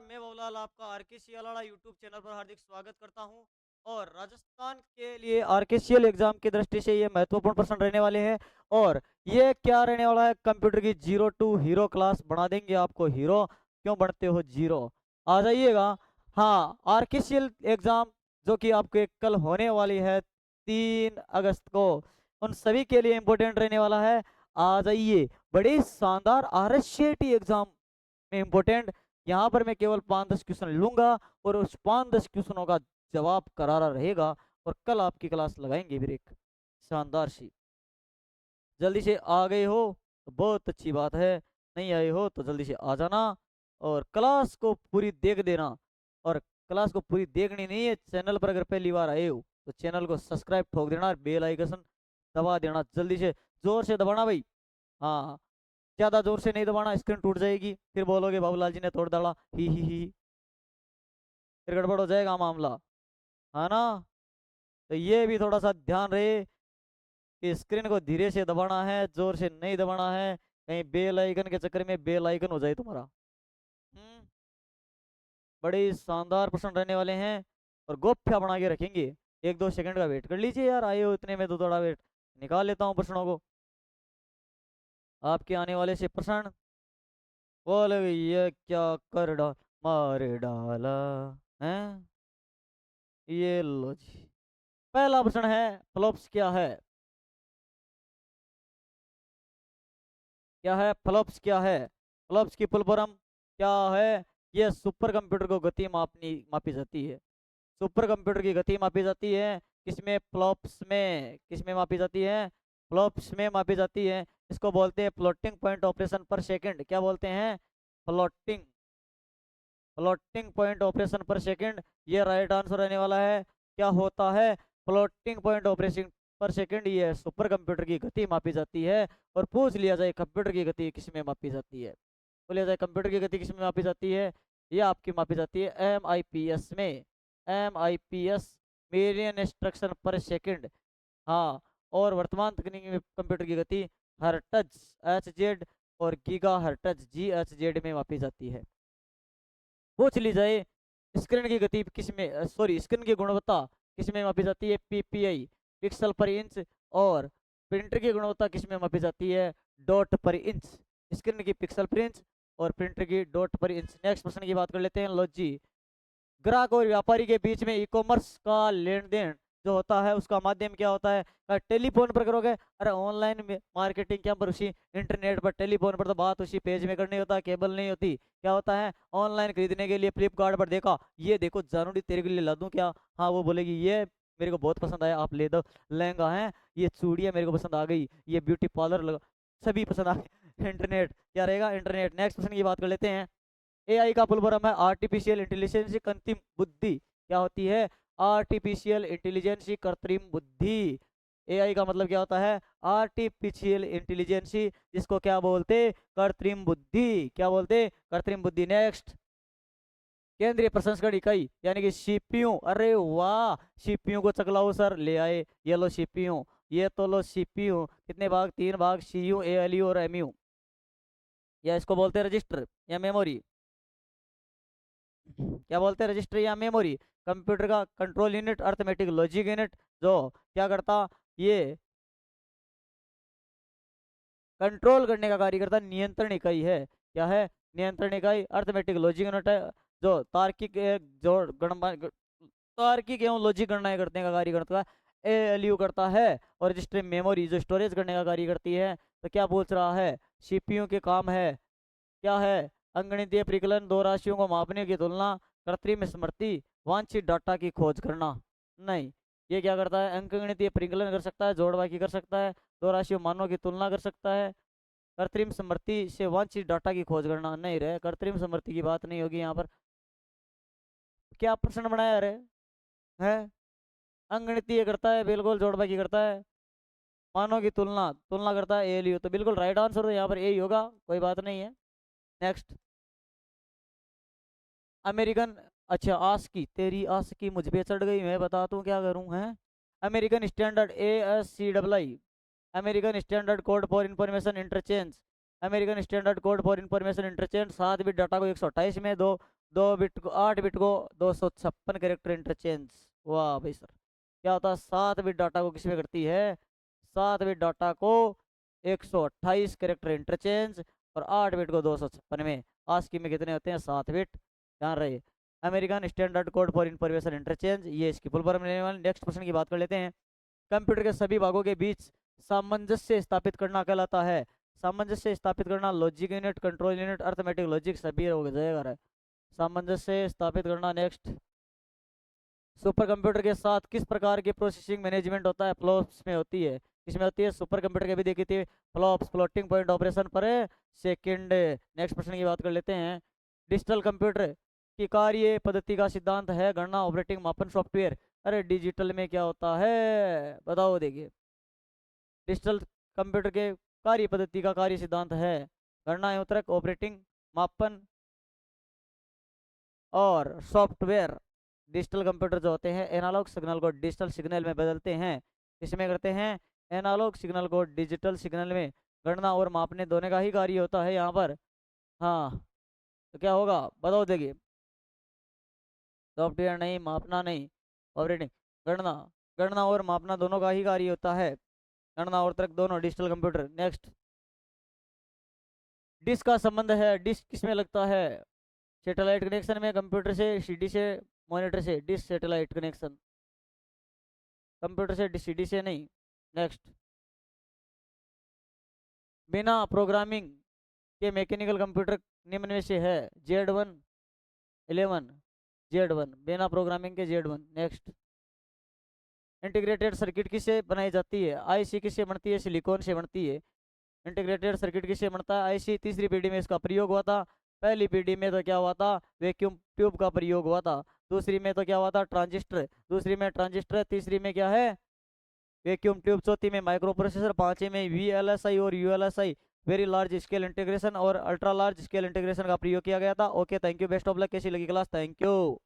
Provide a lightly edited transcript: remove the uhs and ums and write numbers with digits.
मैं बाबूलाल आपका आरकेसीएल YouTube channel पर हार्दिक स्वागत करता हूं। और राजस्थान के लिए आरकेसीएल एग्जाम की दृष्टि से ये महत्वपूर्ण प्रश्न रहने वाले हैं। और ये क्या रहने वाला है, कंप्यूटर की जीरो टू हीरो क्लास बना देंगे आपको हीरो। क्यों बनते हो जीरो, आ जाइएगा। हाँ, आरकेसीएल एग्जाम जो कि आपके कल होने वाली है 3 अगस्त को, उन सभी के लिए इम्पोर्टेंट रहने वाला है। आ जाइए, बड़ी शानदार आरएससीटी एग्जाम में इम्पोर्टेंट। यहाँ पर मैं केवल 5-10 क्वेश्चन लूंगा और उस 5-10 क्वेश्चनों का जवाब करारा रहेगा। और कल आपकी क्लास लगाएंगे फिर एक शानदार सी। जल्दी से आ गए हो तो बहुत अच्छी बात है, नहीं आए हो तो जल्दी से आ जाना और क्लास को पूरी देख देना। और क्लास को पूरी देखनी नहीं है, चैनल पर अगर पहली बार आए हो तो चैनल को सब्सक्राइब ठोक देना और बेल आइकन दबा देना। जल्दी से जोर से दबाना भाई। हाँ, ज्यादा जोर से नहीं दबाना, स्क्रीन टूट जाएगी, फिर बोलोगे बाबूलाल जी ने तोड़ डाला, ही, फिर गड़बड़ हो जाएगा मामला, है ना। तो ये भी थोड़ा सा ध्यान रहे कि स्क्रीन को धीरे से दबाना है, जोर से नहीं दबाना है, कहीं बेल आइकन के चक्कर में बेल आइकन हो जाए तुम्हारा। हम्म बड़े शानदार प्रश्न रहने वाले हैं और गोफ्या बना के रखेंगे। 1-2 सेकंड का वेट कर लीजिए यार, आए हो इतने में तो थोड़ा वेट निकाल लेता हूँ प्रश्नों को। आपके आने वाले से प्रश्न बोले, ये क्या कर डाल मारे डाला है। ये लो जी, पहला प्रश्न है, फ्लॉप्स क्या है। क्या है फ्लॉप्स, क्या है फ्लॉप्स की फुल फॉर्म क्या है। ये सुपर कंप्यूटर को गति मापी जाती है। सुपर कंप्यूटर की गति मापी जाती है किसमें, फ्लॉप्स में। किसमें मापी जाती है, फ्लॉप्स में मापी जाती है। इसको बोलते हैं फ्लोटिंग पॉइंट ऑपरेशन पर सेकंड। क्या बोलते हैं, फ्लोटिंग फ्लोटिंग पॉइंट ऑपरेशन पर सेकंड। ये राइट आंसर रहने वाला है। क्या होता है, फ्लोटिंग पॉइंट ऑपरेशन पर सेकंड, ये सुपर कंप्यूटर की गति मापी जाती है। और पूछ लिया जाए कंप्यूटर की गति किस में मापी जाती है, बोलिया जाए कंप्यूटर की गति किस में मापी जाती है, ये आपकी मापी जाती है MIPS में। MIPS मिलियन इंस्ट्रक्शन पर सेकंड। हाँ, और वर्तमान तकनीक में कंप्यूटर की गति हर्ट्ज HZ और गीगा हर्ट्ज GHZ में मापी जाती है। पूछ ली जाए स्क्रीन की गति किस में, सॉरी स्क्रीन की गुणवत्ता किस में मापी जाती है, PPI पिक्सल पर इंच। और प्रिंटर की गुणवत्ता किस में मापी जाती है, डॉट पर इंच। स्क्रीन की पिक्सल पर इंच और प्रिंटर की डॉट पर इंच। नेक्स्ट प्रश्न की बात कर लेते हैं, लो जी। ग्राहक और व्यापारी के बीच में ई कॉमर्स का लेन देन जो होता है उसका माध्यम क्या होता है। टेलीफोन पर करोगे, अरे ऑनलाइन में मार्केटिंग क्या पर, उसी इंटरनेट पर। टेलीफोन पर तो बात उसी पेज में करनी होता है, केबल नहीं होती। क्या होता है, ऑनलाइन खरीदने के लिए फ्लिपकार्ट पर देखा, ये देखो जानूडी तेरे के लिए ला दूं क्या। हाँ, वो बोलेगी ये मेरे को बहुत पसंद आया, आप ले दो। लहंगा है, ये चूड़ियाँ मेरे को पसंद आ गई, ये ब्यूटी पार्लर लगा, सभी पसंद आ गए। इंटरनेट क्या रहेगा, इंटरनेट। नेक्स्ट प्रश्न की बात कर लेते हैं। AI का फुल फॉर्म है आर्टिफिशियल इंटेलिजेंस कृत्रिम बुद्धि। क्या होती है, आर्टिफिशियल इंटेलिजेंस कृत्रिम बुद्धि। AI का मतलब क्या होता है, आर्टिफिशियल इंटेलिजेंस, जिसको क्या बोलते, कृत्रिम बुद्धि। क्या बोलते, कृत्रिम बुद्धि। नेक्स्ट, केंद्रीय प्रसंस्करण इकाई यानी कि CPU। अरे वाह, CPU को चकलाओ सर ले आए, ये लो CPU। ये तो लो CPU, कितने भाग, 3 भाग, CU ALU और MU। या इसको बोलते हैं रजिस्टर या मेमोरी। क्या बोलते हैं, रजिस्टर या मेमोरी। कंप्यूटर का control unit, arithmetic logic unit, जो क्या करता, ये कंट्रोल करने का कार्य करता, नियंत्रण इकाई है। क्या है, नियंत्रण इकाई। अर्थमेटिक लॉजिक यूनिट है जो तार्किक जोड़ तार्किक एवं लॉजिक गणनाएं करने का कार्य करता है। ALU करता है। और रजिस्टर मेमोरी जो स्टोरेज करने का कार्य करती है। तो क्या पूछ रहा है, CPU के काम है, क्या है, अंगणितीय परिकलन, दो राशियों को मापने की तुलना, कृत्रिम स्मृति, वांछित डाटा की खोज करना। नहीं, ये क्या करता है, अंकगणितीय परिकलन कर सकता है, जोड़ बाकी कर सकता है, दो राशियों मानों की तुलना कर सकता है। कृत्रिम स्मृति से वांछित डाटा की खोज करना नहीं रहे, कृत्रिम स्मृति की बात नहीं होगी यहाँ पर। क्या प्रश्न बनाया रे है, अंगणितीय करता है बिल्कुल, जोड़ बाकी करता है, मानों की तुलना तुलना करता है, ALU। तो बिल्कुल राइट आंसर तो यहाँ पर यही होगा, कोई बात नहीं है। नेक्स्ट, अमेरिकन, अच्छा आस की तेरी आस की मुझ पे चढ़ गई, मैं बता दूं क्या करूं है। American standard ASCII, American standard code for information interchange. American standard code for information interchange 7 bit data को 128 में, दो 8 बिट को 256 कैरेक्टर इंटरचेंज। वाह भाई सर। क्या होता है 7 बिट डाटा को किसमें करती है, 7 बिट डाटा को 128 कैरेक्टर इंटरचेंज और 8 बिट को 256 में। आस्की में कितने होते हैं 7 बिट, ध्यान रहे। American standard code for information interchange, ये इसकी फुल फॉर्म लेने वाले। नेक्स्ट क्वेश्चन की बात कर लेते हैं। कंप्यूटर के सभी भागों के बीच सामंजस्य स्थापित करना कहलाता है। सामंजस्य स्थापित करना, logic unit, control unit, arithmetic logic सभी हो जाएगा। सामंजस्य स्थापित करना। नेक्स्ट, सुपर कंप्यूटर के साथ किस प्रकार की प्रोसेसिंग मैनेजमेंट होता है, फ्लॉप्स में होती है। किसमें होती है, सुपर कंप्यूटर के भी देखी थी, फ्लॉप्स, फ्लोटिंग पॉइंट ऑपरेशन पर सेकंड। नेक्स्ट प्रश्न की बात कर लेते हैं। डिजिटल कंप्यूटर की कार्य पद्धति का सिद्धांत है गणना, ऑपरेटिंग, मापन, सॉफ्टवेयर। अरे डिजिटल में क्या होता है बताओ, देखिए डिजिटल कंप्यूटर के कार्य पद्धति का कार्य सिद्धांत है गणना, उत्तरक, ऑपरेटिंग, मापन और सॉफ्टवेयर। डिजिटल कंप्यूटर जो होते हैं एनालॉग सिग्नल को डिजिटल सिग्नल में बदलते हैं। इसमें करते हैं एनालॉग सिग्नल को डिजिटल सिग्नल में। गणना और मापने दोनों का ही कार्य होता है यहाँ पर। हाँ, तो क्या होगा बताओ, देखिए सॉफ्टवेयर नहीं, मापना नहीं, ऑपरेटिंग। गणना, गणना और मापना दोनों का ही कार्य होता है। गणना और तर्क दोनों डिजिटल कंप्यूटर। नेक्स्ट, डिस्क का संबंध है, डिस्क किसमें लगता है, सैटेलाइट कनेक्शन में, कंप्यूटर से, सीडी से, मॉनिटर से। डिस्क सैटेलाइट कनेक्शन, कंप्यूटर से, सीडी से नहीं। नेक्स्ट, बिना प्रोग्रामिंग के मैकेनिकल कंप्यूटर निम्न में से है, Z1 11, Z1 बिना प्रोग्रामिंग के Z1। नेक्स्ट, इंटीग्रेटेड सर्किट किससे बनाई जाती है, आईसी किससे बनती है, सिलिकॉन से बनती है। इंटीग्रेटेड सर्किट किससे बनता है, आईसी। तीसरी पीढ़ी में इसका प्रयोग हुआ था। पहली पीढ़ी में तो क्या हुआ था, वैक्यूम ट्यूब का प्रयोग हुआ था। दूसरी में तो क्या हुआ था, ट्रांजिस्टर। दूसरी में ट्रांजिस्टर, तीसरी में क्या है, वैक्यूम ट्यूब। चौथी में माइक्रो प्रोसेसर। पांचवी में VLSI और ULSI, very large scale integration और अल्ट्रा लार्ज स्केल इंटीग्रेशन का प्रयोग किया गया था। Okay, thank you, best of luck. कैसी लगी क्लास, थैंक यू।